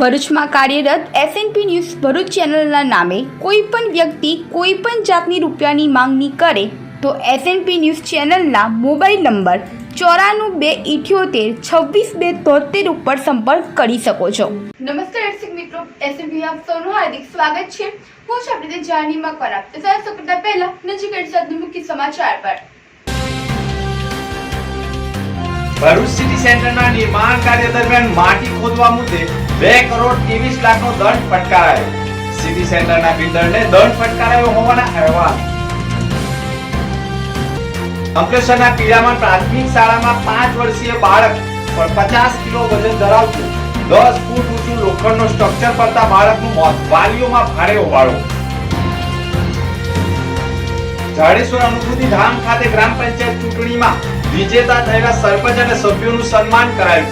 ભરૂચમાં કાર્યરત SNP news Bharuch ચેનલના નામે કોઈપણ વ્યક્તિ કોઈપણ જાતની રૂપિયાની માંગણી કરે તો એસએનપી ન્યૂઝ ચેનલના મોબાઈલ નંબર 9428762273 ઉપર સંપર્ક કરી શકો છો। નમસ્કાર દર્શક મિત્રો, એસએનપી આપ સૌનું હાર્દિક સ્વાગત છે। હું છું આપણી જાની મકવાના। તો ચાલો કરતા પહેલા નજીક આજના મુખ્ય સમાચાર પર। ભરૂચ સિટી સેન્ટરના નિર્માણ કાર્ય દરમિયાન માટી ખોદવા મુદ્દે 2 કરોડ 23 લાખનો દંડ ફટકારાયો। સિટી સેન્ટરના બિલ્ડરને દંડ ફટકારાયો હોવાના અહેવાલ। અંકલેશ્વરના પીડામણ પ્રાથમિક શાળામાં 5 વર્ષીય બાળક પર 50 કિલો વજન ધરાવતું 10 ફૂટ ઊંચું લોખંડનું સ્ટ્રક્ચર પડતા બાળકનું મોત, વાલીઓમાં ભારે હોબાળો। જાડેશ્વર અનુભૂતિ ધામ ખાતે ગ્રામ પંચાયત ચૂંટણીમાં વિજેતા થયેલા સરપંચ અને સભ્યોનું સન્માન કરાયું।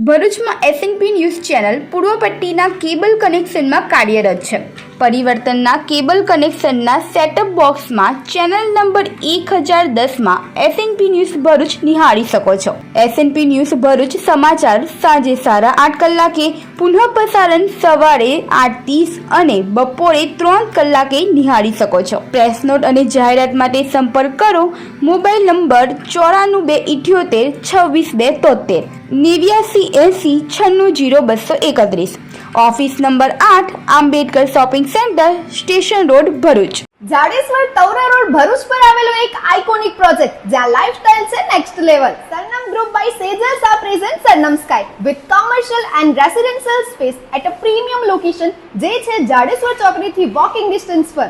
ભરૂચમાં એસએનપી ન્યૂઝ ચેનલ પૂર્વ પટ્ટીના કેબલ કનેક્શનમાં કાર્યરત છે। પરિવર્તનના કેબલ કનેક્શનના સેટઅપ બોક્સમાં ચેનલ નંબર 1010માં એસએનપી ન્યૂઝ ભરૂચ નિહાળી શકો છો। એસએનપી ન્યૂઝ ભરૂચ સમાચાર સાંજે 8:30 કલાકે, પુનઃ પ્રસારણ સવારે 8:30 અને બપોરે 3 કલાકે નિહાળી શકો છો। પ્રેસ નોટ અને જાહેરાત માટે સંપર્ક કરો mobile number 9428762273 8980960231। Office number 8, Ambedkar shopping centre, station road, Bharuch. Jadeshwar Tavra road Bharuch પર આવેલો એક આઇકોનિક પ્રોજેક્ટ જ્યાં લાઇફસ્ટાઇલ છે next level. Sarnam group by સેજર્સ આ present Sarnam sky with commercial and residential space at a premium location જે છે જાડેશ્વર ચોકડીથી વોકિંગ ડિસ્ટન્સ પર।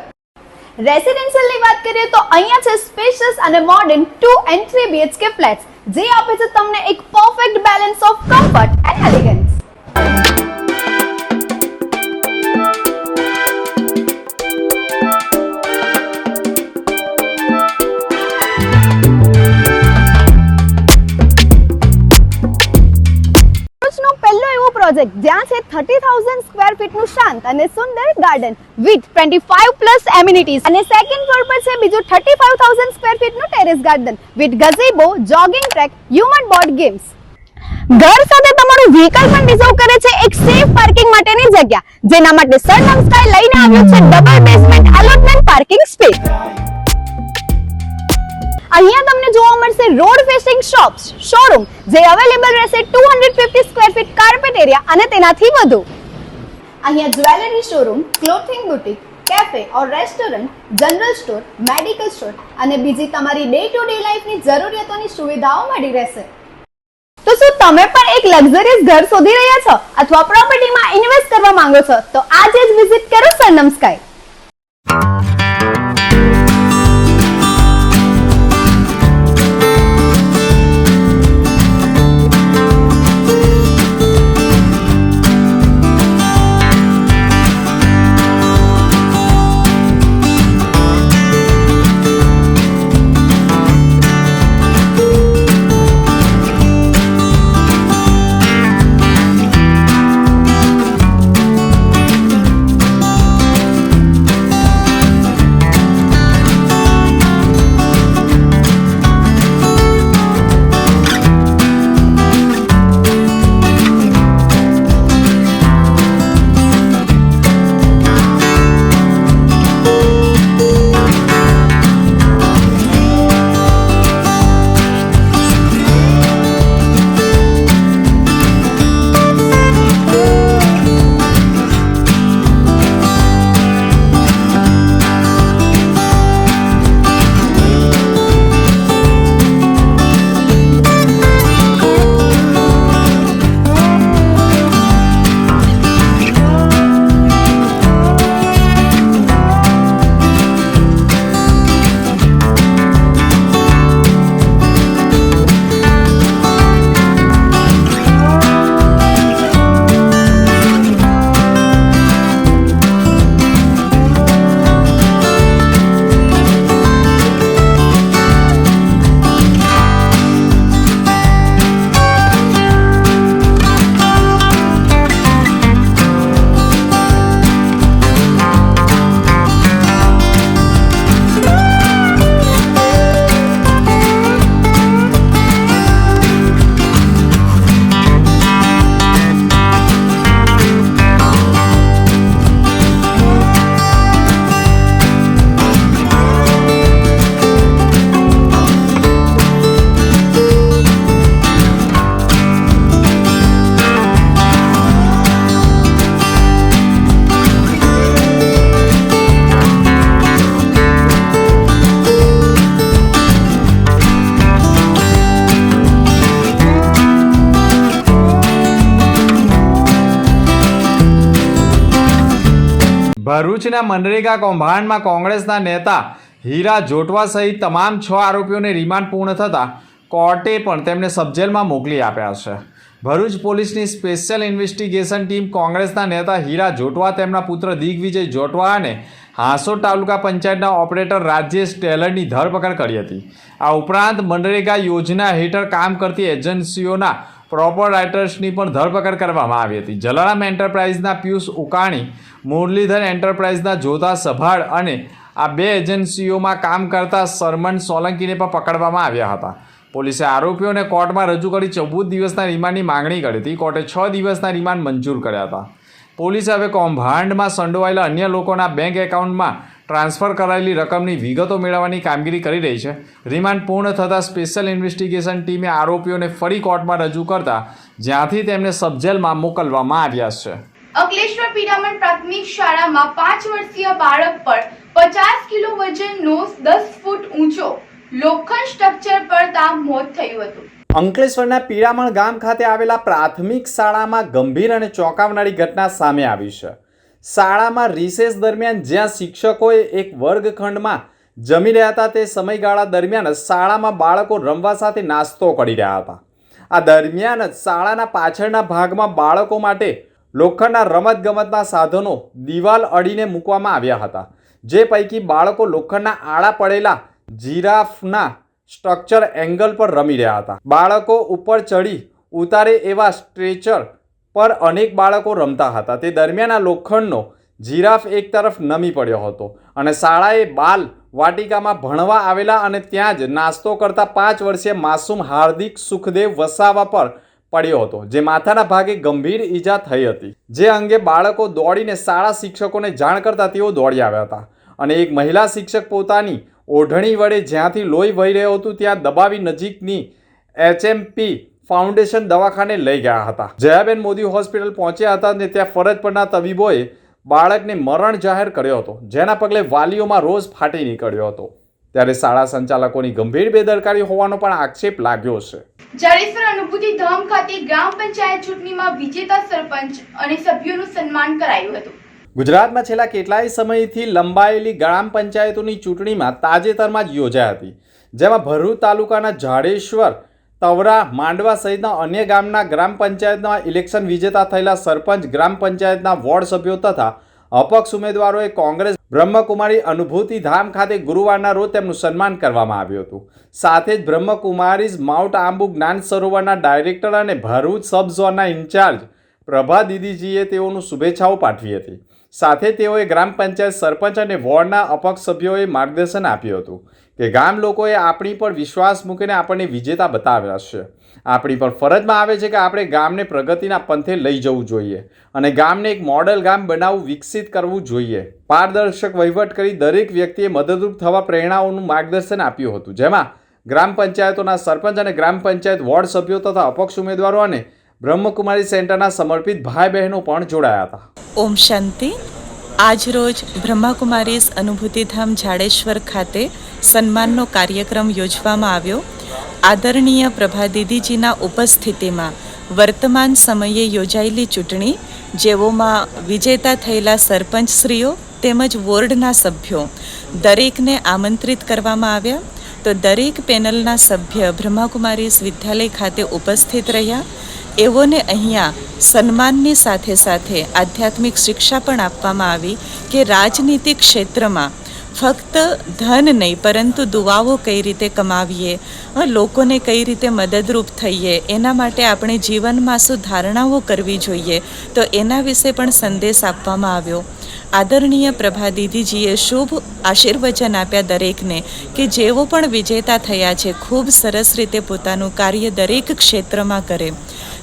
રેસિડેન્શિયલની વાત કરીએ તો અહીંયા છે સ્પેશિયસ અને મોડર્ન 2 and 3 BHK ફ્લેટ્સ જે આપે છે તમને એક perfect balance of comfort and elegance. Project જ્યાં છે 30,000 સ્ક્વેર ફીટનું શાંત અને સુંદર ગાર્ડન વિથ 25+ એમિનિટીઝ અને સેકન્ડ ફ્લોર પર છે બીજું 35,000 સ્ક્વેર ફીટનું terrace garden with gazebo, jogging track, human board games. ઘર સાથે તમારું વ્હીકલ પણ રિઝર્વ કરે છે એક સેફ પાર્કિંગ માટેની જગ્યા જેના માટે સરનમ સ્કાય લઈને આવ્યો છે double basement allotment parking space. અહીંયા તમને જોવા મળશે રોડ ફેસિંગ શોપ્સ શોરૂમ જે અવેલેબલ રહેશે 250 સ્ક્વેર ફીટ કાર્પેટ એરિયા અને તેનાથી વધુ। અહીંયા jewellery showroom, clothing boutique, cafe ઓર restaurant, general store, medical store અને બીજી તમારી ડે ટુ ડે લાઈફની જરૂરિયાતોની સુવિધાઓ મળી રહેશે। તો શું તમે પણ એક લક્ઝરિયસ ઘર શોધી રહ્યા છો અથવા પ્રોપર્ટીમાં ઇન્વેસ્ટ કરવા માંગો છો તો આજે જ વિઝિટ કરો સરનમ સ્કાય। ભરૂચના મનરેગા કૌભાંડમાં કોંગ્રેસના નેતા હીરા જોટવા સહિત તમામ 6 આરોપીઓને રિમાન્ડ પૂર્ણ થતાં કોર્ટે પણ તેમને સબજેલમાં મોકલી આપ્યા છે. ભરૂચ પોલીસની સ્પેશિયલ ઇન્વેસ્ટિગેશન ટીમ કોંગ્રેસના નેતા હીરા જોટવા, તેમના પુત્ર દિગ્વિજય જોટવા અને હાંસોદ તાલુકા પંચાયતના ઓપરેટર રાજેશ ટેલરની ધરપકડ કરી હતી. આ ઉપરાંત મનરેગા યોજના હેઠળ કામ કરતી એજન્સીઓના પ્રોપરાઇટર્સની પણ ધરપકડ કરવામાં આવી હતી. જલારામ એન્ટરપ્રાઇઝના પિયુષ ઉકાણી, મુરલીધર એન્ટરપ્રાઇઝના જોધા સભાડ અને આ 2 એજન્સીઓમાં કામ કરતા સરમન સોલંકીને પણ પકડવામાં આવ્યા હતા. પોલીસે આરોપીઓને કોર્ટમાં રજૂ કરી 14 દિવસના રિમાન્ડની માંગણી કરી હતી. કોર્ટે 6 દિવસના રિમાન્ડ મંજૂર કર્યા હતા. પોલીસે હવે કૌભાંડમાં સંડોવાયેલા અન્ય લોકોના બેંક એકાઉન્ટમાં ટ્રાન્સફર કરાયેલી રકમની વિગતો મેળવવાની કામગીરી કરી રહી છે. રિમાન્ડ પૂર્ણ થતાં સ્પેશિયલ ઇન્વેસ્ટિગેશન ટીમે આરોપીઓને ફરી કોર્ટમાં રજૂ કરતા જ્યાંથી તેમને સબજેલમાં મોકલવામાં આવ્યા છે. અંકલેશ્વર પિરામણ પ્રાથમિક શાળામાં 5 વર્ષીય બાળક પર 50 કિલો વજનનો 10 ફૂટ ઊંચો લોખંડ સ્ટ્રક્ચર પડતા મોત થયું હતું. અંકલેશ્વરના પીરામણ ગામ ખાતે આવેલા પ્રાથમિક શાળામાં ગંભીર અને ચોંકાવનારી ઘટના સામે આવી છે. શાળામાં રિસેસ દરમિયાન જ્યાં શિક્ષકોએ એક વર્ગખંડમાં જમી રહ્યા હતા તે સમયગાળા દરમિયાન શાળામાં બાળકો રમવા સાથે નાસ્તો કરી રહ્યા હતા. આ દરમિયાન જ શાળાના પાછળના ભાગમાં બાળકો માટે લોખંડના રમતગમતના સાધનો દિવાલ અડીને મૂકવામાં આવ્યા હતા, જે પૈકી બાળકો લોખંડના આડા પડેલા જીરાફના સ્ટ્રક્ચર એંગલ પર રમી રહ્યા હતા. બાળકો ઉપર ચડી ઉતારે એવા સ્ટ્રેચર પર અનેક બાળકો રમતા હતા. તે દરમિયાન આ લોખંડનો જીરાફ એક તરફ નમી પડ્યો હતો અને શાળાએ બાલ વાટિકામાં ભણવા આવેલા અને ત્યાં જ નાસ્તો કરતા 5 વર્ષીય માસૂમ હાર્દિક સુખદેવ વસાવા પર પડ્યો હતો, જે માથાના ભાગે ગંભીર ઈજા થઈ હતી. જે અંગે બાળકો દોડીને શાળા શિક્ષકોને જાણ કરતા તેઓ દોડી આવ્યા હતા અને એક મહિલા શિક્ષક પોતાની ઓઢણી વડે જ્યાંથી લોહી વહી રહ્યું હતું ત્યાં દબાવી નજીકની HMP ફાઉન્ડેશન દવાખાને લઈ ગયા હતા. જયાબેન મોદી હોસ્પિટલ પહોંચ્યા હતા અને ત્યાં ફરજ પરના તબીબોએ બાળકને મરણ જાહેર કર્યો હતો, જેના પગલે વાલીઓમાં રોષ ફાટી નીકળ્યો હતો. ત્યારે શાળા સંચાલકોની ગંભીર બેદરકારી હોવાનો પણ આક્ષેપ લાગ્યો છે. જાડેશ્વર અનુભૂતિ ધામ ખાતે ગ્રામ પંચાયત ચૂંટણીમાં વિજેતા સરપંચ અને સભ્યોનું સન્માન કરાયું હતું. ગુજરાતમાં છેલ્લા કેટલાય સમયથી લંબાયેલી ગ્રામ પંચાયતોની ચૂંટણીમાં તાજેતરમાં જ યોજાઈ હતી, જેમાં ભરૂચ તાલુકાના જાડેશ્વર, તવરા, માંડવા સહિતના અન્ય ગામના ગ્રામ પંચાયતના ઇલેક્શન વિજેતા થયેલા સરપંચ, ગ્રામ પંચાયતના વોર્ડ સભ્યો તથા અપક્ષ ઉમેદવારોએ કોંગ્રેસ બ્રહ્મકુમારી અનુભૂતિ ધામ ખાતે ગુરુવારના રોજ તેમનું સન્માન કરવામાં આવ્યું હતું. સાથે જ બ્રહ્મકુમારીઝ માઉન્ટ આંબુ જ્ઞાન સરોવરના ડાયરેક્ટર અને ભરૂચ સબ ઝોનના ઇન્ચાર્જ પ્રભા દીદીજીએ તેઓનું શુભેચ્છાઓ પાઠવી હતી. સાથે તેઓએ ગ્રામ પંચાયત સરપંચ અને વોર્ડના અપક્ષ સભ્યોએ માર્ગદર્શન આપ્યું હતું કે ગામ લોકોએ આપણી પર વિશ્વાસ મૂકીને આપણને વિજેતા બતાવ્યા છે. આપણી પર ફરજમાં આવે છે કે આપણે ગામને પ્રગતિના પંથે લઈ જવું જોઈએ અને ગામને એક મોડેલ ગામ બનાવવું, વિકસિત કરવું જોઈએ. પારદર્શક વહીવટ કરી દરેક વ્યક્તિએ મદદરૂપ થવા પ્રેરણાઓનું માર્ગદર્શન આપ્યું હતું, જેમાં ગ્રામ પંચાયતોના સરપંચ અને ગ્રામ પંચાયત વોર્ડ સભ્યો તથા અપક્ષ ઉમેદવારો અને બ્રહ્મકુમારી સેન્ટરના સમર્પિત ભાઈ બહેનો પણ જોડાયા હતા. ઓમ શાંતિ. આજરોજ બ્રહ્માકુમારીઝ અનુભૂતિધામ જાડેશ્વર ખાતે સન્માનનો કાર્યક્રમ યોજવામાં આવ્યો. આદરણીય પ્રભા દીદીજીના ઉપસ્થિતિમાં વર્તમાન સમયે યોજાયેલી ચૂંટણી, જેઓમાં વિજેતા થયેલા સરપંચશ્રીઓ તેમજ વોર્ડના સભ્યો દરેકને આમંત્રિત કરવામાં આવ્યા. તો દરેક પેનલના સભ્ય બ્રહ્માકુમારીઝ વિદ્યાલય ખાતે ઉપસ્થિત રહ્યા. એઓને અહીંયા સન્માનની સાથે સાથે આધ્યાત્મિક શિક્ષા પણ આપવામાં આવી કે રાજનીતિક ક્ષેત્રમાં ફક્ત ધન નહીં પરંતુ દુઆઓ કઈ રીતે કમાવીએ, લોકોને કઈ રીતે મદદરૂપ થઈએ, એના માટે આપણે જીવનમાં શું ધારણાઓ કરવી જોઈએ, તો એના વિશે પણ સંદેશ આપવામાં આવ્યો. આદરણીય પ્રભા દીદીજીએ શુભ આશીર્વચન આપ્યા દરેકને કે જેઓ પણ વિજેતા થયા છે ખૂબ સરસ રીતે પોતાનું કાર્ય દરેક ક્ષેત્રમાં કરે.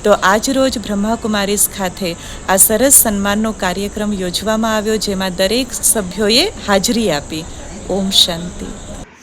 તો આજરોજ બ્રહ્માકુમારીઝ ખાતે આ સરસ સન્માનનો કાર્યક્રમ યોજવામાં આવ્યો, જેમાં દરેક સભ્યોએ હાજરી આપી. ઓમ શાંતિ.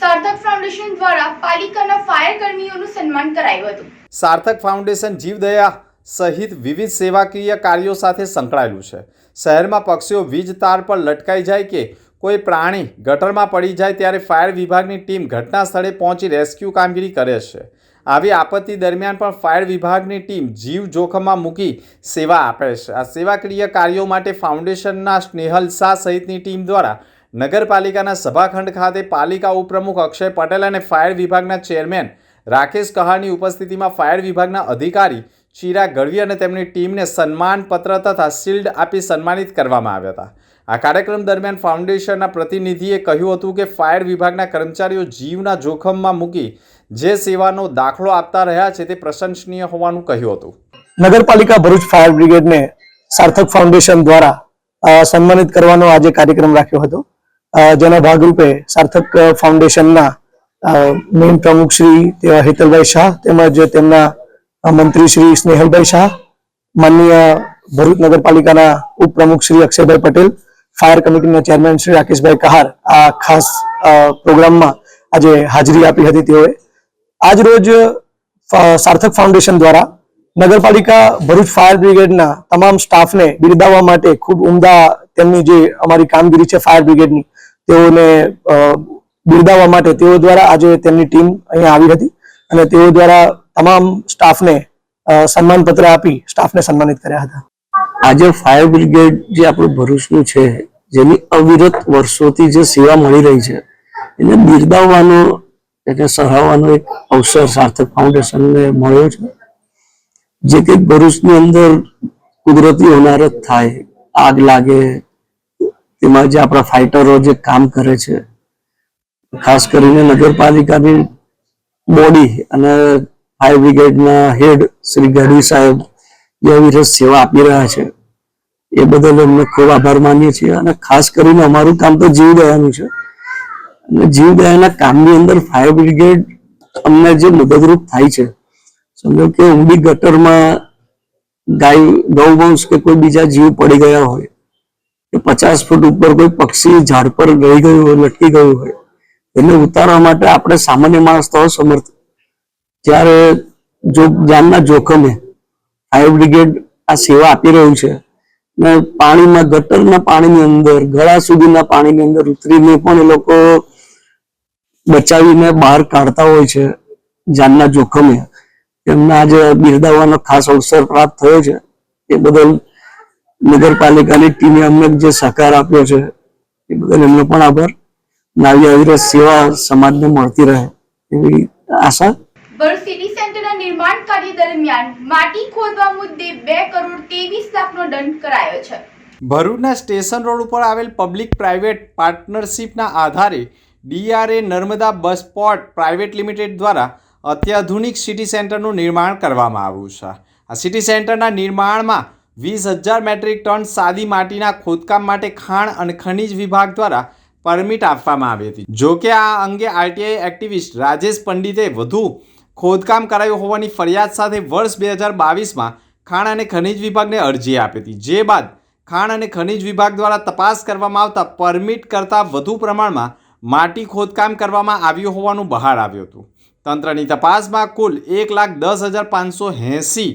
સાર્થક ફાઉન્ડેશન દ્વારા પાલિકાના ફાયર કર્મીઓનું સન્માન કરાયું હતું. સાર્થક ફાઉન્ડેશન જીવદયા સહિત વિવિધ સેવાકીય કાર્યો સાથે સંકળાયેલું છે. શહેરમાં પક્ષીઓ વીજ તાર પર લટકાઈ જાય કે કોઈ પ્રાણી ગટરમાં પડી જાય ત્યારે ફાયર વિભાગની ટીમ ઘટના સ્થળે પહોંચી રેસ્ક્યુ કામગીરી કરે છે. આવી આપત્તિ દરમિયાન પણ ફાયર વિભાગની ટીમ જીવ જોખમમાં મૂકી સેવા આપે છે. આ સેવાકીય કાર્યો માટે ફાઉન્ડેશનના સ્નેહલ શાહ સહિતની ટીમ દ્વારા નગરપાલિકાના સભાખંડ ખાતે પાલિકા ઉપપ્રમુખ અક્ષય પટેલ અને ફાયર વિભાગના ચેરમેન રાકેશ કહારની ઉપસ્થિતિમાં ફાયર વિભાગના અધિકારી ચિરાગ ગઢવી અને તેમની ટીમને સન્માનપત્ર તથા શિલ્ડ આપી સન્માનિત કરવામાં આવ્યા હતા. આ કાર્યક્રમ દરમિયાન ફાઉન્ડેશનના પ્રતિનિધિએ કહ્યું હતું કે ફાયર વિભાગના કર્મચારીઓ જીવના જોખમમાં મૂકી જે સેવાનો દાખલો આપતા રહ્યા છે તે પ્રશંસનીય હોવાનું કહ્યું હતું. નગરપાલિકા ભરૂચ ફાયર બ્રિગેડને સાર્થક ફાઉન્ડેશન દ્વારા સન્માનિત કરવાનો આજે કાર્યક્રમ રાખ્યો હતો, જેના ભાગરૂપે સાર્થક ફાઉન્ડેશનના મેઇન પ્રમુખ શ્રી હેતલભાઈ શાહ તેમજ તેમના મંત્રી શ્રી સ્નેહલભાઈ શાહ, માનનીય ભરૂચ નગરપાલિકાના ઉપપ્રમુખ શ્રી અક્ષયભાઈ પટેલ, ફાયર કમિટીના ચેરમેન શ્રી રાકેશભાઈ કહાર આ ખાસ પ્રોગ્રામમાં આજે હાજરી આપી હતી. તેઓએ આજ રોજ સાર્થક ફાઉન્ડેશન દ્વારા નગરપાલિકા ભરૂચ ફાયર બ્રિગેડના તમામ સ્ટાફને બિરદાવવા માટે ખૂબ ઉમદા તેમની જે અમારી કામગીરી છે ફાયર બ્રિગેડની તેઓને બિરદાવવા માટે તેઓ દ્વારા આજે તેમની ટીમ અહીંયા આવી હતી અને તેઓ દ્વારા તમામ સ્ટાફને સન્માનપત્ર આપી સ્ટાફને સન્માનિત કર્યા હતા. આજે ફાયર બ્રિગેડ જે આપણું ભરૂચનું છે, જેની અવિરત વર્ષોથી જે સેવા મળી રહી છે, એને બિરદાવવાનો એટલે સરાહવાનો એક અવસર સાર્થક ફાઉન્ડેશનને મળ્યો છે. જે કંઈક ભરૂચની અંદર કુદરતી હોનારત થાય, આગ લાગે, તેમાં જે આપણા ફાઇટરો જે કામ કરે છે, ખાસ કરીને નગરપાલિકાની બોડી અને ફાયર બ્રિગેડના હેડ શ્રી ગઢવી સાહેબ જે અવિરત સેવા આપી રહ્યા છે, એ બદલ અમને ખૂબ આભાર માનીએ છીએ. અને ખાસ કરીને અમારું કામ તો જીવદયાનું છે અને જીવદયાના કામની અંદર ફાયર બ્રિગેડ અમને જે મદદરૂપ થાય છે, સમજો કે ઊંડી ગટરમાં ગૌવંશ કે કોઈ બીજા જીવ પડી ગયા હોય કે 50 ફૂટ ઉપર કોઈ પક્ષી ઝાડ પર રહી ગયું હોય, લટકી ગયું હોય, એને ઉતારવા માટે આપણે સામાન્ય માણસ તો સમર્થ, જ્યારે જાનના જોખમે ફાયર બ્રિગેડ આ સેવા આપી રહ્યું છે ને પાણીમાં, ગટરના પાણીની અંદર, ગળા સુધીના પાણીની અંદર ઉતરીને પણ એ લોકો બચાવીને બહાર કાઢતા હોય છે જાનના જોખમે. એમને આજે બિરદાવવાનો ખાસ અવસર પ્રાપ્ત થયો છે. એ બદલ નગરપાલિકાની ટીમે અમને જે સહકાર આપ્યો છે એ બદલ એમનો પણ આભાર. આવી અવિરત સેવા સમાજને મળતી રહે એવી આશા. ભરૂચ સિટી સેન્ટરના નિર્માણ કાર્ય દરમિયાન માટી ખોદવા મુદ્દે 2 કરોડ 23 લાખનો દંડ કરાયો છે. ભરૂચના સ્ટેશન રોડ ઉપર આવેલ પબ્લિક પ્રાઇવેટ પાર્ટનરશિપના આધારે DRA નર્મદા બસ પોર્ટ પ્રાઇવેટ લિમિટેડ દ્વારા અત્યાધુનિક સિટી સેન્ટરનું નિર્માણ કરવામાં આવ્યું છે. આ સિટી સેન્ટરના નિર્માણમાં 20,000 મેટ્રિક ટન સાદી માટીના ખોદકામ માટે ખાણ અને ખનિજ વિભાગ દ્વારા પરમિટ આપવામાં આવી હતી. જોકે આ અંગે RTI એક્ટિવિસ્ટ રાજેશ પંડિતે વધુ ખોદકામ કરાયું હોવાની ફરિયાદ સાથે વર્ષ 2022માં ખાણ અને ખનિજ વિભાગને અરજી આપી હતી. જે બાદ ખાણ અને ખનિજ વિભાગ દ્વારા તપાસ કરવામાં આવતા પરમિટ કરતાં વધુ પ્રમાણમાં માટી ખોદકામ કરવામાં આવ્યું હોવાનું બહાર આવ્યું હતું. તંત્રની તપાસમાં કુલ 1,10,580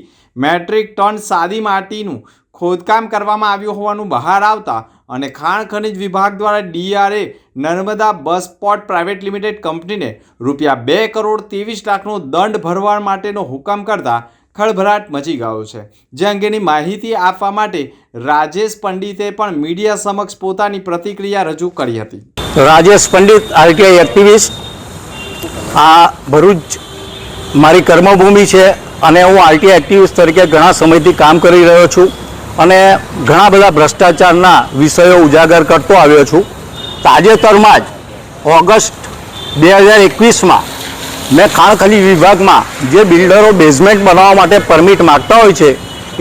મેટ્રિક ટન સાદી માટીનું ખોદકામ કરવામાં આવ્યું હોવાનું બહાર આવતા અને ખાણ ખનિજ વિભાગ દ્વારા DRA નર્મદા બસ પોર્ટ પ્રાઇવેટ લિમિટેડ કંપનીને રૂપિયા 2 કરોડ 23 લાખનો દંડ ભરવા માટેનો હુકમ કરતા ખળભળાટ મચી ગયો છે. જે અંગેની માહિતી આપવા માટે રાજેશ પંડિતે પણ મીડિયા સમક્ષ પોતાની પ્રતિક્રિયા રજૂ કરી હતી. Rajesh Pandit, RTI activist. આ ભરૂચ મારી કર્મભૂમિ છે અને હું RTI એક્ટિવિસ્ટ તરીકે ઘણા સમયથી કામ કરી રહ્યો છું અને ઘણા બધા ભ્રષ્ટાચારના વિષયો ઉજાગર કરતો આવ્યો છું. તાજેતરમાં જ ઓગસ્ટ 2021માં મેં ખાણ ખનિજ વિભાગમાં જે બિલ્ડરો બેઝમેન્ટ બનાવવા માટે પરમિટ માગતા હોય છે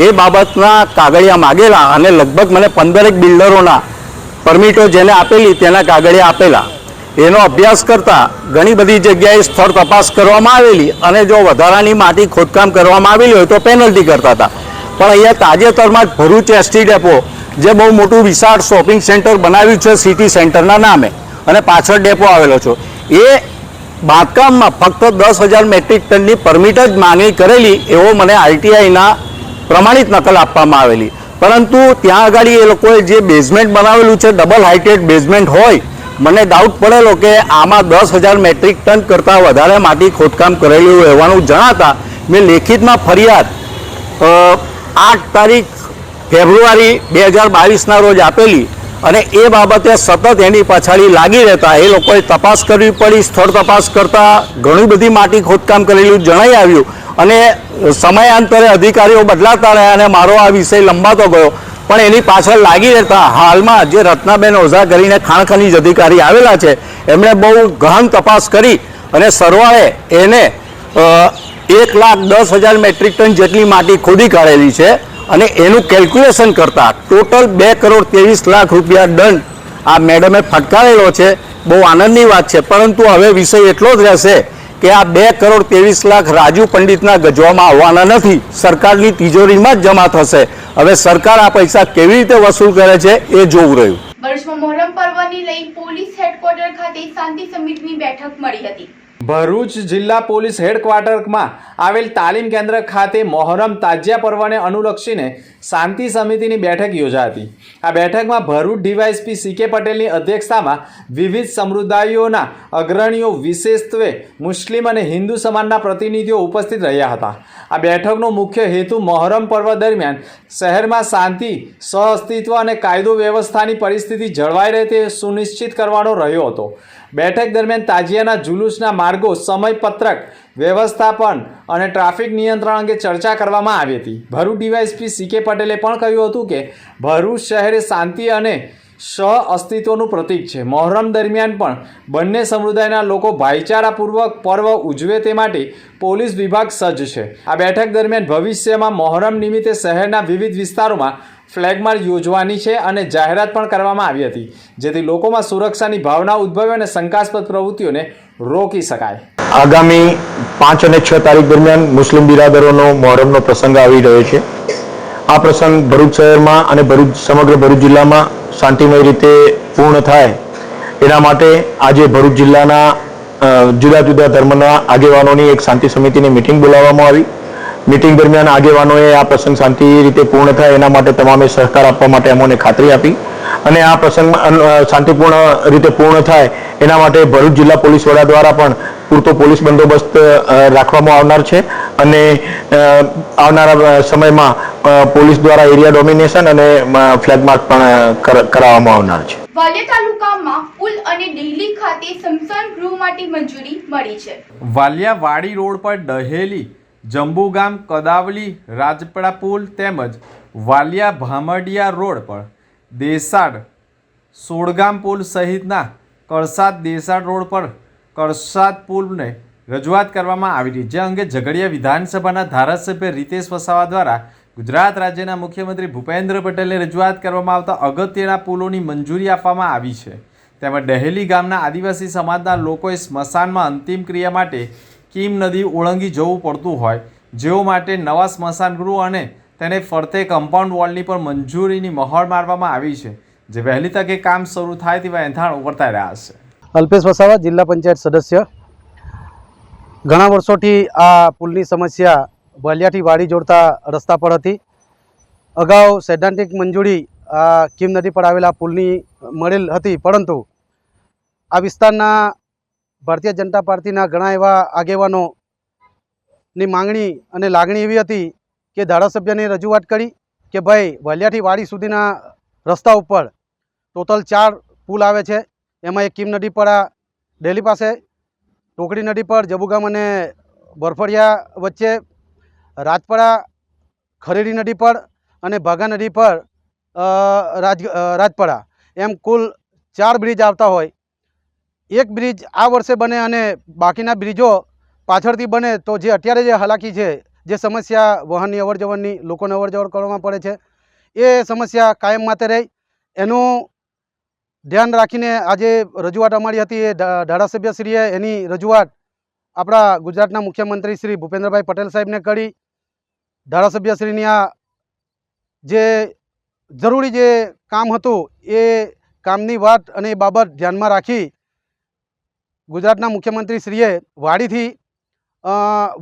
એ બાબતના કાગળિયા માગેલા અને લગભગ મને 15 બિલ્ડરોના પરમિટો જેને આપેલી તેના કાગળિયા આપેલા. એનો અભ્યાસ કરતાં ઘણી બધી જગ્યાએ સ્થળ તપાસ કરવામાં આવેલી અને જો વધારાની માટી ખોદકામ કરવામાં આવેલી હોય તો પેનલ્ટી કરતા હતા. પણ અહીંયા તાજેતરમાં જ ભરૂચ ST ડેપો જે બહુ મોટું વિશાળ શોપિંગ સેન્ટર બનાવ્યું છે સિટી સેન્ટરના નામે અને પાછળ ડેપો આવેલો છે, એ બાંધકામમાં ફક્ત 10,000 મેટ્રિક ટનની પરમિટ જ માંગણી કરેલી એવો મને RTIના પ્રમાણિત નકલ આપવામાં આવેલી. પરંતુ ત્યાં આગળ એ લોકોએ જે બેઝમેન્ટ બનાવેલું છે ડબલ હાઇટેડ બેઝમેન્ટ હોય મને ડાઉટ પડેલો કે આમાં 10,000 મેટ્રિક ટન કરતાં વધારે માટી ખોદકામ કરેલું હોવાનું જણાતા મેં લેખિતમાં ફરિયાદ 8 તારીખ ફેબ્રુઆરી 2022ના રોજ આપેલી અને એ બાબતે સતત એની પાછળ લાગી રહેતા એ લોકોએ તપાસ કરવી પડી. સ્થળ તપાસ કરતાં ઘણી બધી માટી ખોદકામ કરેલું જણાઈ આવ્યું અને સમયાંતરે અધિકારીઓ બદલાતા રહ્યા અને મારો આ વિષય લંબાતો ગયો. પણ એની પાછળ લાગી રહેતા હાલમાં જે રત્નાબેન ઓઝા કરીને ખાણ ખનીજ અધિકારી આવેલા છે એમણે બહુ ગહન તપાસ કરી અને સરવાળે એને 1,10,000 મેટ્રિક ટન જેટલી માટી ખોદી કાઢેલી છે અને એનું કેલ્ક્યુલેશન કરતા ટોટલ 2,23,00,000 રૂપિયા દંડ આ મેડમે ફટકારેલો છે. બહુ આનંદની વાત છે. પરંતુ હવે વિષય એટલો જ રહેશે કે આ 2,23,00,000 રાજુ પંડિતના ગજવામાં આવવાના નથી, સરકારની તિજોરીમાં જ જમા થશે. હવે સરકાર આ પૈસા કેવી રીતે વસૂલ કરે છે એ જોવું રહ્યું. ભરૂચમાં મોહરમ પર્વને લઈ પોલીસ હેડક્વાર્ટર ખાતે શાંતિ સમિતિની બેઠક મળી હતી. ભરૂચ જિલ્લા પોલીસ હેડક્વાર્ટરમાં આવેલ તાલીમ કેન્દ્ર ખાતે મોહરમ તાજિયા પર્વને અનુલક્ષીને શાંતિ સમિતિની બેઠક યોજાઈ હતી. આ બેઠકમાં ભરૂચ ડીવાયએસપી CK પટેલની અધ્યક્ષતામાં વિવિધ સમુદાયોના અગ્રણીઓ, વિશેષત્વે મુસ્લિમ અને હિન્દુ સમાજના પ્રતિનિધિઓ ઉપસ્થિત રહ્યા હતા. આ બેઠકનો મુખ્ય હેતુ મોહરમ પર્વ દરમિયાન શહેરમાં શાંતિ, સહઅસ્તિત્વ અને કાયદો વ્યવસ્થાની પરિસ્થિતિ જળવાઈ રહે તે સુનિશ્ચિત કરવાનો રહ્યો હતો. બેઠક દરમિયાન તાજિયાના જુલુસના માર્ગો, સમયપત્રક, વ્યવસ્થાપન અને ટ્રાફિક નિયંત્રણ અંગે ચર્ચા કરવામાં આવી હતી. ભરૂચ ડીવાયએસપી CK પટેલે પણ કહ્યું હતું કે ભરૂચ શહેર શાંતિ અને સહઅસ્તિત્વનું પ્રતીક છે. મોહરમ દરમિયાન પણ બંને સમુદાયના લોકો ભાઈચારાપૂર્વક પર્વ ઉજવે તે માટે પોલીસ વિભાગ સજ્જ છે. આ બેઠક દરમિયાન ભવિષ્યમાં મોહરમ નિમિત્તે શહેરના વિવિધ વિસ્તારોમાં ફ્લેગ માર્ચ યોજવાની છે અને જાહેરાત પણ કરવામાં આવી હતી, જેથી લોકોમાં સુરક્ષાની ભાવના ઉદ્ભવે અને શંકાસ્પદ પ્રવૃત્તિઓને રોકી શકાય. આગામી 5 અને 6 તારીખ દરમિયાન મુસ્લિમ બિરાદરોનો મોહરમનો પ્રસંગ આવી રહ્યો છે. આ પ્રસંગ ભરૂચ શહેરમાં અને સમગ્ર ભરૂચ જિલ્લામાં શાંતિમય રીતે પૂર્ણ થાય એના માટે આજે ભરૂચ જિલ્લાના જુદા જુદા ધર્મના આગેવાનોની એક શાંતિ સમિતિની મિટિંગ બોલાવવામાં આવી. મિટિંગ દરમિયાન આગેવાનોએ આ પ્રસંગ શાંતિ રીતે પૂર્ણ થાય એના માટે તમામે સહકાર આપવા માટે અમોને ખાતરી આપી અને આ પ્રસંગ શાંતિપૂર્ણ રીતે પૂર્ણ થાય એના માટે ભરૂચ જિલ્લા પોલીસ વડા દ્વારા પણ પૂરતો પોલીસ બંદોબસ્ત રાખવામાં આવનાર છે અને આવનારા સમયમાં પોલીસ દ્વારા એરિયા ડોમિનેશન અને ફ્લેગ માર્ચ પણ કરાવવામાં આવનાર છે. વાલિયા તાલુકામાં પુલ અને ડેહલી ખાતે સ્મશાન ગૃહ માટે મંજૂરી મળી છે. વાલિયા વાડી રોડ પર ડહેલી, જંબુગામ, કદાવલી, રાજપરા પુલ તેમજ વાલિયા ભામડિયા રોડ પર દેસાડ, સોળગામ પુલ સહિતના કરસાદ દેસાડ રોડ પર કરસાદ પુલને રજૂઆત કરવામાં આવી હતી, જે અંગે ઝઘડિયા વિધાનસભાના ધારાસભ્ય રીતેશ વસાવા દ્વારા ગુજરાત રાજ્યના મુખ્યમંત્રી ભૂપેન્દ્ર પટેલને રજૂઆત કરવામાં આવતા અગત્યના પુલોની મંજૂરી આપવામાં આવી છે. તેમજ ડહેલી ગામના આદિવાસી સમાજના લોકોએ સ્મશાનમાં અંતિમ ક્રિયા માટે કીમ નદી ઓળંગી જવું પડતું હોય, જેઓ માટે નવા સ્મશાન ગૃહ અને તેને ફરતે કમ્પાઉન્ડ વોલની પર મંજૂરીની મહોર મારવામાં આવી છે, જે વહેલી તકે કામ શરૂ થાય તેવા એંધાણ વર્તાઈ રહ્યા છે. અલ્પેશ વસાવા, જિલ્લા પંચાયત સદસ્ય. ઘણા વર્ષોથી આ પુલની સમસ્યા વાલિયાથી વાડી જોડતા રસ્તા પર હતી. અગાઉ સૈદ્ધાંતિક મંજૂરી આ કીમ નદી પર આવેલા પુલની મળેલ હતી, પરંતુ આ વિસ્તારના ભારતીય જનતા પાર્ટીના ઘણા એવા આગેવાનોની માંગણી અને લાગણી એવી હતી કે ધારાસભ્યને રજૂઆત કરી કે ભાઈ વાલિયાથી વાડી સુધીના રસ્તા ઉપર ટોટલ 4 પુલ આવે છે. એમાં એક કીમ નદી પર ડેલી પાસે, ટોકડી નદી પર જબુગામ અને બરફડિયા વચ્ચે, રાજપરા ખરેડી નદી પર અને ભાગા નદી પર રાજપરા, એમ કુલ 4 બ્રિજ આવતા હોય. એક બ્રિજ આ વર્ષે બને અને બાકીના બ્રિજો પાછળથી બને તો જે અત્યારે જે હાલાકી છે, જે સમસ્યા વાહનની અવરજવરની, લોકોને અવરજવર કરવામાં પડે છે, એ સમસ્યા કાયમ માટે રહે એનું ધ્યાન રાખીને આજે રજૂઆત અમારી હતી. એ ધારાસભ્યશ્રીએ એની રજૂઆત આપણા ગુજરાતના મુખ્યમંત્રી શ્રી ભૂપેન્દ્રભાઈ પટેલ સાહેબને કરી. ધારાસભ્યશ્રીની આ જે જરૂરી જે કામ હતું એ કામની વાત અને એ બાબત ધ્યાનમાં રાખી ગુજરાતના મુખ્યમંત્રીશ્રીએ વાડીથી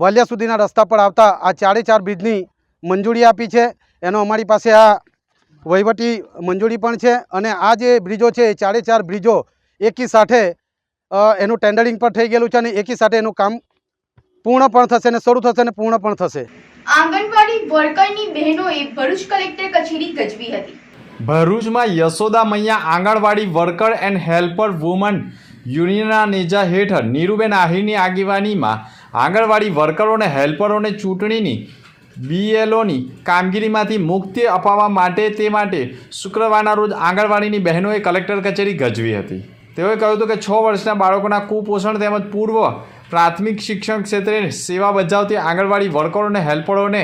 વાલિયા સુધીના રસ્તા પર આવતા આ 4 બ્રિજની મંજૂરી આપી છે. એનો અમારી પાસે આ વહીવટી મંજૂરી પણ છે અને આ જે બ્રિજો છે એ 4 બ્રિજો એકી સાથે એનું ટેન્ડરિંગ પણ થઈ ગયેલું છે અને એકી સાથે એનું કામ પૂર્ણ પણ થશે અને શરૂ થશે અને પૂર્ણ પણ થશે. આંગણવાડી વર્કરની બહેનોએ ભરૂચ કલેક્ટર કચેરી ગજવી હતી. ભરૂચમાં યશોદા મૈયા આંગણવાડી વર્કર એન્ડ હેલ્પર વુમન યુનિયનના નેજા હેઠળ નીરુબેન આહિરની આગેવાનીમાં આંગણવાડી વર્કરો અને હેલ્પરોને ચૂંટણીની BLOની કામગીરીમાંથી મુક્તિ અપાવવા માટે શુક્રવારના રોજ આંગણવાડીની બહેનોએ કલેક્ટર કચેરી ગજવી હતી. તેઓએ કહ્યું હતું કે 6 વર્ષના બાળકોના કુપોષણ તેમજ પૂર્વ પ્રાથમિક શિક્ષણ ક્ષેત્રે સેવા બજાવતી આંગણવાડી વર્કરો અને હેલ્પરોને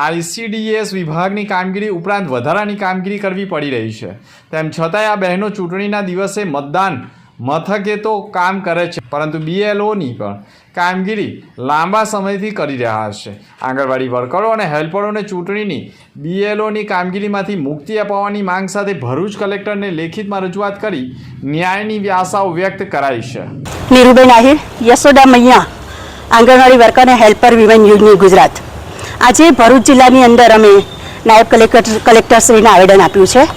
ICDS વિભાગની કામગીરી ઉપરાંત વધારાની કામગીરી કરવી પડી રહી છે. તેમ છતાંય આ બહેનો ચૂંટણીના દિવસે મતદાન મથકે તો કામ કરે છે, પરંતુ BLOની પણ કામગીરી લાંબા સમયથી કરી રહ્યા છે. આંગણવાડી વર્કરો અને હેલ્પરોને ચૂંટણીની BLOની કામગીરીમાંથી મુક્તિ અપાવવાની માંગ સાથે ભરૂચ કલેક્ટરને લેખિતમાં રજૂઆત કરી ન્યાયની આશાઓ વ્યક્ત કરાઈ છે. નીરુબેન આહિર, યશોદા મૈયા, આંગણવાડી વર્કર અને હેલ્પર વિમેન યુનિયન ગુજરાત. આજે ભરૂચ જિલ્લાની અંદર અમે નાયબ કલેક્ટરશ્રીને આવેદન આપ્યું છે.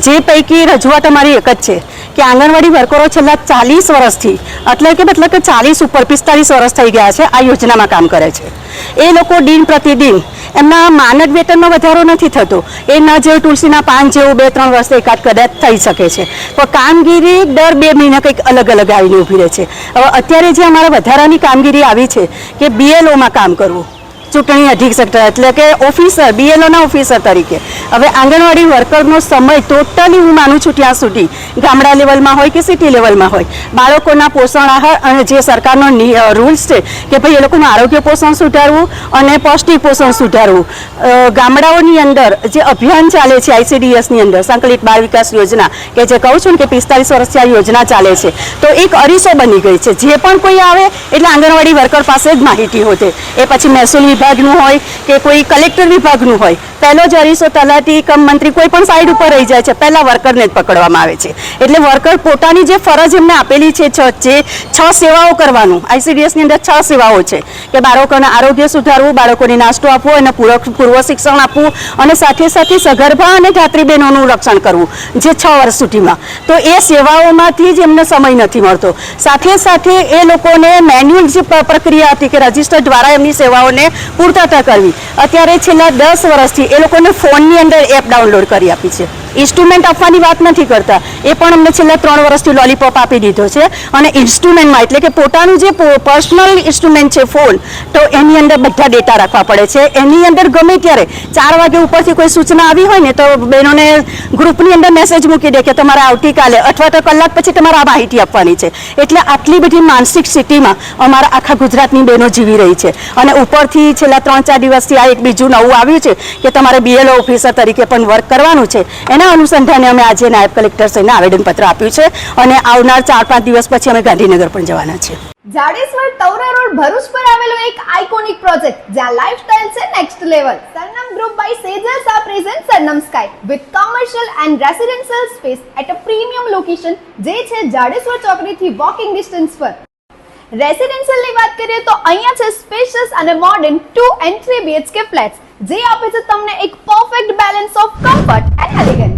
જે પૈકી રજૂઆત અમારી એક જ છે કે આંગણવાડી વર્કરો છેલ્લા 40 વર્ષથી એટલે કે 40 ઉપર 45 વર્ષ થઈ ગયા છે આ યોજનામાં કામ કરે છે. એ લોકો દિન પ્રતિદિન એમના માનદ વેતનનો વધારો નથી થતો. એ ન જેવું તુલસીના પાન જેવું 2-3 વર્ષે એકાદ કદાચ થઈ શકે છે, પણ કામગીરી દર 2 મહિના કંઈક અલગ અલગ આવીને ઊભી રહે છે. હવે અત્યારે જે અમારા વધારાની કામગીરી આવી છે કે BLOમાં કામ કરવું, ચૂંટણી અધિક્ષક એટલે કે ઓફિસર, BLOના ઓફિસર તરીકે. હવે આંગણવાડી વર્કરનો સમય ટોટલી હું માનું છું ત્યાં સુધી ગામડા લેવલમાં હોય કે સિટી લેવલમાં હોય, બાળકોના પોષણ આહાર અને જે સરકારનો રૂલ્સ છે કે ભાઈ એ લોકોનું આરોગ્ય પોષણ સુધારવું અને પૌષ્ટિક પોષણ સુધારવું. ગામડાઓની અંદર જે અભિયાન ચાલે છે ICDSની અંદર સંકલિત બાળ વિકાસ યોજના, કે જે કહું છું ને કે 45 વર્ષથી આ યોજના ચાલે છે, તો એક અરીસો બની ગઈ છે. જે પણ કોઈ આવે એટલે આંગણવાડી વર્કર પાસે જ માહિતી હોતે, એ પછી મહેસૂલ વિભાગનું હોય કે કોઈ કલેક્ટર વિભાગનું હોય, પહેલો જ અરીસો તલાટી કમ મંત્રી કોઈ પણ સાઈડ ઉપર રહી જાય છે, પહેલા વર્કરને જ પકડવામાં આવે છે. એટલે વર્કર પોતાની જે ફરજ એમને આપેલી છે, 6 સેવાઓ કરવાનું. ICDSની અંદર 6 સેવાઓ છે કે બાળકોના આરોગ્ય સુધારવું, બાળકોને નાસ્તો આપવો અને પૂર્વ શિક્ષણ આપવું અને સાથે સાથે સગર્ભા અને ધાત્રી બહેનોનું રક્ષણ કરવું જે 6 વર્ષ સુધીમાં. તો એ સેવાઓમાંથી જ એમને સમય નથી મળતો. સાથે સાથે એ લોકોને મેન્યુઅલ જે પ્રક્રિયા હતી કે રજિસ્ટર દ્વારા એમની સેવાઓને પૂર્તતા કરવી. અત્યારે છેલ્લા 10 વર્ષથી એ લોકોને ફોનની અંદર એપ ડાઉનલોડ કરી આપી છે. ઇન્સ્ટ્રુમેન્ટ આપવાની વાત નથી કરતા, એ પણ અમને છેલ્લા 3 વર્ષથી લોલીપોપ આપી દીધો છે. અને ઇન્સ્ટ્રુમેન્ટમાં એટલે કે પોતાનું જે પર્સનલ ઇન્સ્ટ્રુમેન્ટ છે ફોન, તો એની અંદર બધા ડેટા રાખવા પડે છે. એની અંદર ગમે ત્યારે 4 વાગે ઉપરથી કોઈ સૂચના આવી હોય ને તો બહેનોને ગ્રુપની અંદર મેસેજ મૂકી દે કે તમારે આવતીકાલે અથવા તો કલાક પછી તમારે આ માહિતી આપવાની છે. એટલે આટલી બધી માનસિક સ્થિતિમાં અમારા આખા ગુજરાતની બહેનો જીવી રહી છે. અને ઉપરથી છેલ્લા 3-4 દિવસથી આ એક બીજું નવું આવ્યું છે કે તમારે BLO ઓફિસર તરીકે પણ વર્ક કરવાનું છે. એના અનુસંધાને અમે આજે નાયબ કલેક્ટરશ્રીને આવેદનપત્ર આપ્યું છે અને આવનાર 4-5 દિવસ પછી અમે ગાંધીનગર પણ જવાના છીએ. જાડેશ્વર તવરા રોડ ભરૂચ પર આવેલો એક આઇકોનિક પ્રોજેક્ટ જ્યાં લાઇફસ્ટાઇલ છે next level. Sarnam group by સેજર્સ આ present Sarnam sky with commercial and residential space at a premium location, જે છે જાડેશ્વર ચોકડીથી વોકિંગ ડિસ્ટન્સ પર. રેસિડેન્શિયલની વાત કરીએ તો અહીંયા છે સ્પેશિયસ અને મોડર્ન 2 and 3 BHK ફ્લેટ્સ, જે આપે છે તમને એક perfect balance of comfort and elegance.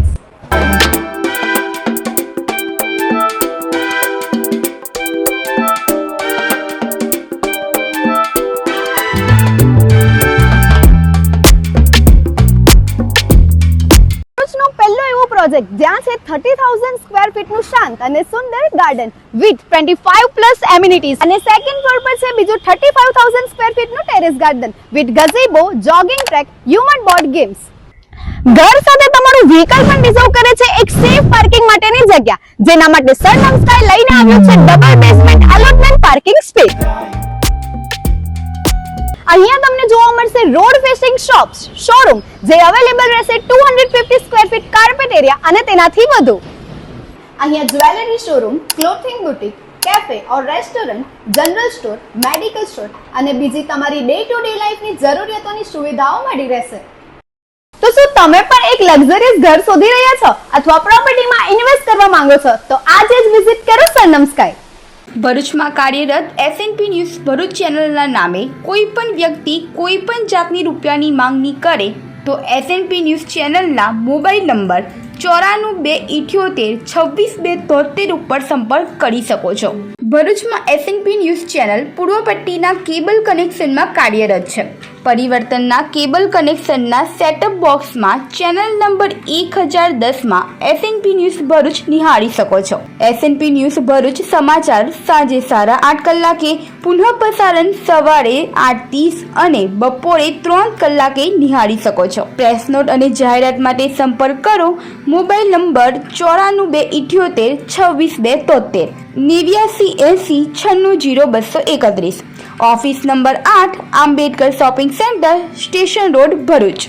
પહેલો એવો પ્રોજેક્ટ જ્યાં છે 30,000 સ્ક્વેર ફીટનું શાંત અને સુંદર ગાર્ડન વિથ 25+ એમિનિટીઝ, અને સેકન્ડ ફ્લોર પર છે બીજું 35,000 સ્ક્વેર ફીટનું terrace garden with gazebo, jogging track, human board games. ઘર સાથે તમારું વ્હીકલ પણ રિઝર્વ કરે છે એક સેફ પાર્કિંગ માટેની જગ્યા, જેના માટે સરનમ સ્કાય લઈને આવ્યું છે double basement allotment parking space. અહીંયા તમને જોવા મળશે રોડ ફેસિંગ શોરૂમ, જે અવેલેબલ રહેશે 250 સ્ક્વેર ફીટ કાર્પેટ એરિયા અને તેનાથી વધુ. અહીંયા jewellery showroom, clothing boutique, cafe ઓર restaurant, general store, medical store અને બીજી તમારી ડે ટુ ડે લાઈફની જરૂરિયાતોની સુવિધાઓ મળી રહેશે. તો શું તમે પણ એક લક્ઝરિયસ ઘર શોધી રહ્યા છો અથવા પ્રોપર્ટીમાં ઇન્વેસ્ટ કરવા માંગો છો? તો આજે જ વિઝિટ કરો સરનમ સ્કાય. ભરૂચમાં કાર્યરત SNP ન્યૂઝ ભરૂચ ચેનલના નામે કોઈ પણ વ્યક્તિ કોઈ પણ જાતની રૂપિયાની માંગણી કરે તો SNP ન્યૂઝ ચેનલના મોબાઈલ નંબર 94-278-26-273 ઉપર સંપર્ક કરી શકો છો. ભરૂચમાં એસએનપી ન્યૂઝ ચેનલ પૂર્વ પટ્ટીના કેબલ કનેક્શનમાં કાર્યરત છે. પરિવર્તનના કેબલ કનેક્શનના સેટઅપ બોક્સમાં ચેનલ નંબર 1010માં એસએનપી ન્યૂઝ ભરૂચ નિહાળી શકો છો. એસએનપી ન્યૂઝ ભરૂચ સમાચાર સાંજે 8:30 કલાકે, પુનઃ પ્રસારણ સવારે 8:30 અને બપોરે 3 કલાકે નિહાળી શકો છો. પ્રેસ નોટ અને જાહેરાત માટે સંપર્ક કરો. Mobile number 94-278-26-273, 89-80-96-0231. Office number 8, Ambedkar shopping centre, station road, Bharuch.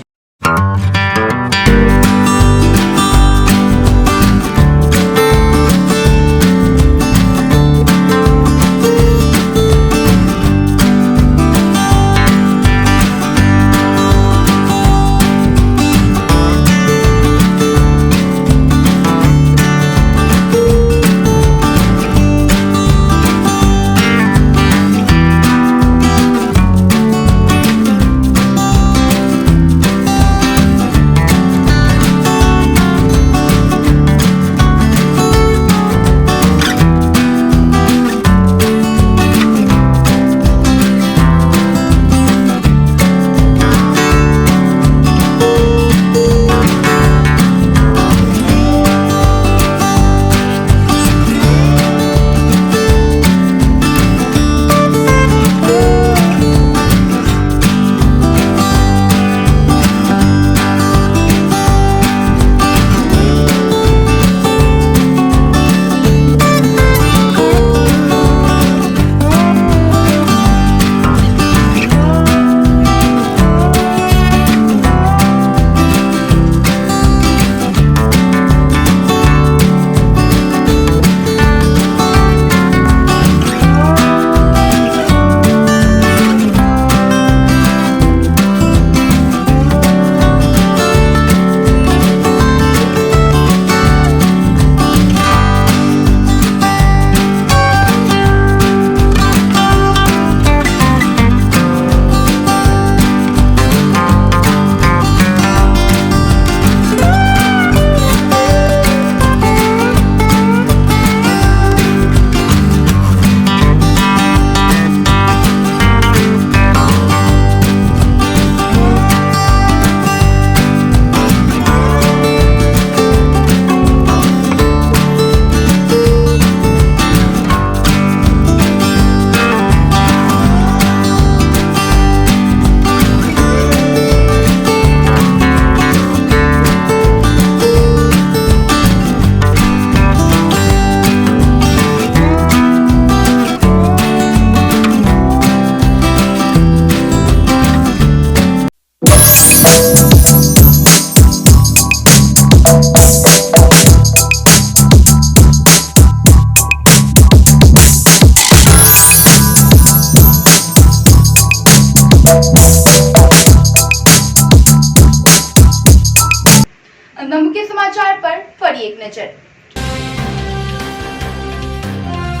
મુખ્ય સમાચાર પર ફરી એક નજર.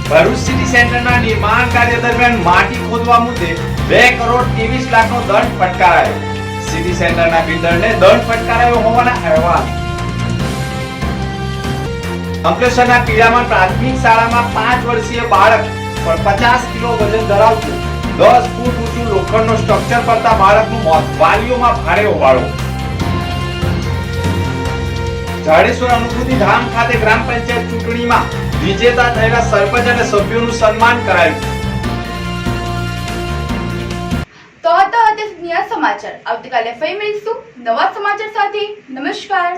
ભરૂચ સિટી સેન્ટરના નિર્માણ કાર્ય દરમિયાન માટી ખોદવા મુદ્દે 2 કરોડ 23 લાખનો દંડ ફટકારાયો. સિટી સેન્ટરના બિલ્ડરને દંડ ફટકારાયો હોવાના અહેવાલ. અંકલેશ્વરના પીડામણ પ્રાથમિક શાળામાં 5 વર્ષીય બાળક પર 50 કિલો વજન ધરાવતું 10 ફૂટ ઊંચું લોખંડનો સ્ટ્રક્ચર પડતા બાળકનું મોત. વાલીઓમાં ભારે હોબાળો. જાડેશ્વર અનુભૂતિ ધામ ખાતે ગ્રામ પંચાયત ચૂંટણીમાં વિજેતા થયેલા સરપંચ અને સભ્યોનું સન્માન કરાયું. તો હતા અત્યારના સમાચાર. આવતીકાલે ફરી મળીશું નવા સમાચાર સાથે. નમસ્કાર.